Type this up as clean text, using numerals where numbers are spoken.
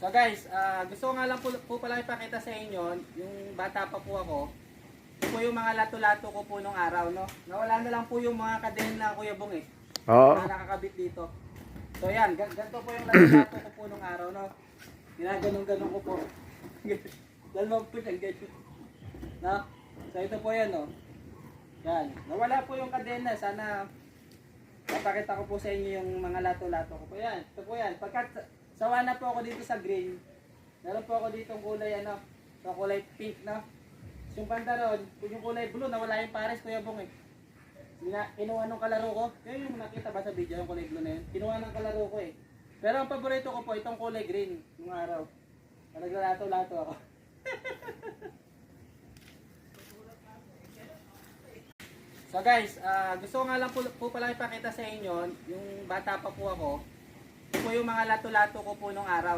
So guys, gusto ko nga lang po pala ipakita sa inyo, yung bata pa po ako, ito po yung mga lato-lato ko po nung araw, no? Nawala na lang po yung mga kadena Kuya Bong eh. Oo. Na nakakabit dito. So yan, ganito po yung lato-lato ko po nung araw, no? Ginaganon-ganon ko po. Dalawang po siyang ganyan. No? So ito po yan, no? Yan. Nawala po yung kadena. Sana mapakita ko po sa inyo yung mga lato-lato ko po. Yan. Ito po yan. Pagkat sawa na po ako dito sa green. Meron po ako dito kulay ano, so kulay pink na. Yung pantalon, yung kulay blue, nawala yung pares Kuya Bong eh. Kinuha nung kalaro ko. Yun yung nakita ba sa video, yung kulay blue na yun? Kinuha ng kalaro ko eh. Pero ang paborito ko po, itong kulay green, yung araw. Naglalato-lato ako. So guys, gusto ko nga lang po pala ipakita sa inyo, yung bata pa po ako, ito po yung mga lato-lato ko po nung araw.